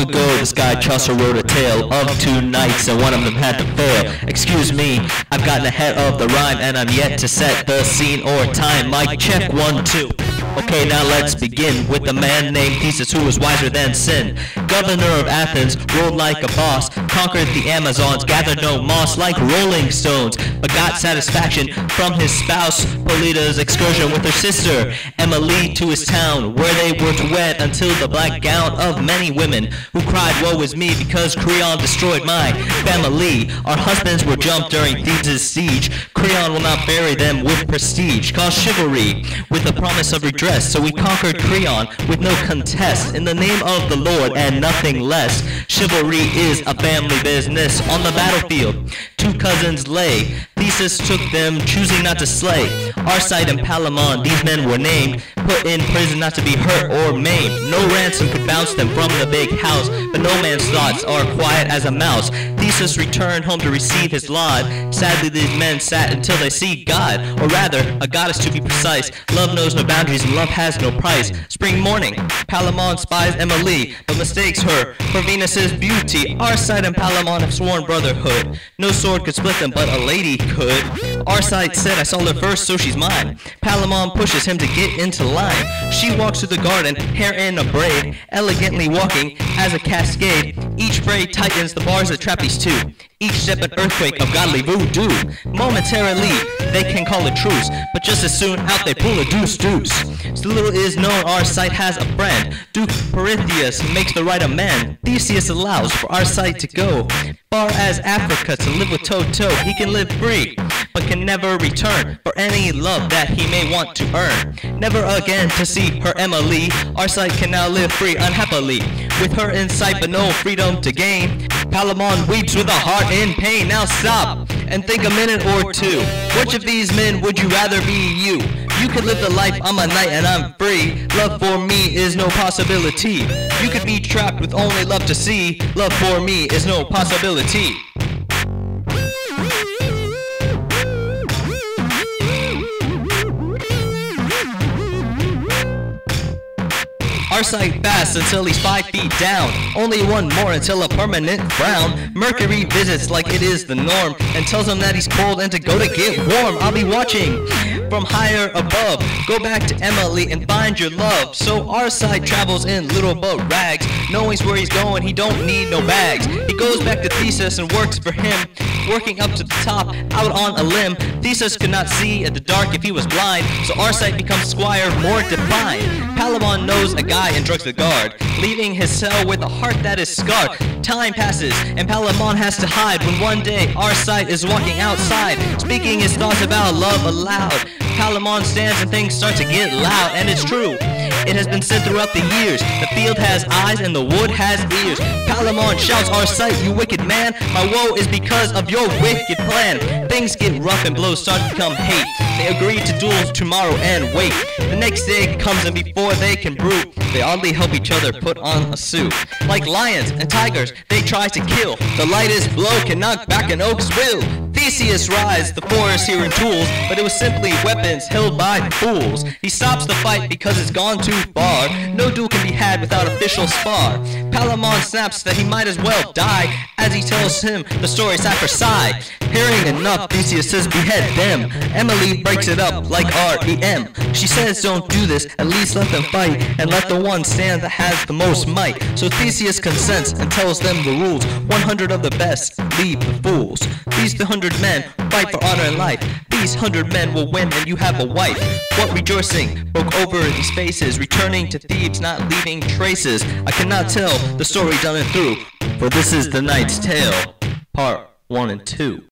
ago, this guy Chaucer wrote a tale of two knights, and one of them had to fail. Excuse me, I've gotten ahead of the rhyme, and I'm yet to set the scene or time. Mic check, 1, 2. Okay, now let's begin with a man named Theseus who was wiser than sin. Governor of Athens, ruled like a boss, conquered the Amazons, gathered no moss like rolling stones, but got satisfaction from his spouse Polita's excursion with her sister Emily to his town, where they were to wed until the black gown of many women who cried, woe is me, because Creon destroyed my family. Our husbands were jumped during Thebes' siege. Creon will not bury them with prestige, cause chivalry with the promise of redress. So we conquered Creon with no contest, in the name of the Lord and nothing less. Chivalry is a family business. On the battlefield, two cousins lay. Theseus took them, choosing not to slay. Arcite and Palamon, these men were named, put in prison not to be hurt or maimed. No ransom could bounce them from the big house, but no man's thoughts are quiet as a mouse. Theseus returned home to receive his lot. Sadly, these men sat until they see God, or rather, a goddess to be precise. Love knows no boundaries and love has no price. Spring morning, Palamon spies Emily, but mistakes her for Venus's beauty. Arcite and Palamon have sworn brotherhood. No sword could split them, but a lady could. Arcite said, I saw her first, so she's mine. Palamon pushes him to get into line. She walks through the garden, hair in a braid, elegantly walking as a cascade. Each braid tightens the bars that trap these two. Each step an earthquake of godly voodoo. Momentarily, they can call a truce, but just as soon out they pull a deuce. So little is known, Arcite has a friend. Duke Pirithous makes the right amend. Theseus allows for Arcite to go far as Africa to live with Toto. He can live free, but can never return for any love that he may want to earn. Never again to see her Emily. Arcite can now live free unhappily, with her in sight but no freedom to gain. Palamon weeps with a heart in pain. Now stop and think a minute or two. Which of these men would you rather be you? You could live the life, I'm a knight and I'm free. Love for me is no possibility. You could be trapped with only love to see. Love for me is no possibility. Arcite fasts until he's 5 feet down. Only one more until a permanent frown. Mercury visits like it is the norm and tells him that he's cold and to go to get warm. I'll be watching from higher above. Go back to Emily and find your love. So Arcite travels in little but rags, knowing where he's going, he don't need no bags. He goes back to Theseus and works for him, working up to the top, out on a limb. Theseus could not see in the dark if he was blind, so Arcite becomes squire more defined. Palamon knows a guy and drugs the guard, leaving his cell with a heart that is scarred. Time passes and Palamon has to hide, when one day Arcite is walking outside, speaking his thoughts about love aloud. Palamon stands and things start to get loud, and it's true. It has been said throughout the years, the field has eyes and the wood has ears. Palamon shouts, Arcite, you wicked man, my woe is because of your wicked plan. Things get rough and blows start to become hate. They agree to duels tomorrow and wait. The next day comes and before they can brew, they oddly help each other put on a suit. Like lions and tigers, they try to kill. The lightest blow can knock back an oak's will. Theseus rides the forest here in tools, but it was simply weapons held by fools. He stops the fight because it's gone too far. No duel can be had without official spar. Palamon snaps that he might as well die, as he tells him the story side for side. Hearing enough, Theseus says behead them. Emily breaks it up like R.E.M. She says don't do this, at least let them fight, and let the one stand that has the most might. So Theseus consents and tells them the rules. 100 of the best leave the fools. These 100 men fight for honor and life. These 100 men will win and you have a wife. What rejoicing broke over these faces, returning to Thebes, not leaving traces. I cannot tell the story done and through, for this is the Knight's Tale, part 1 and 2.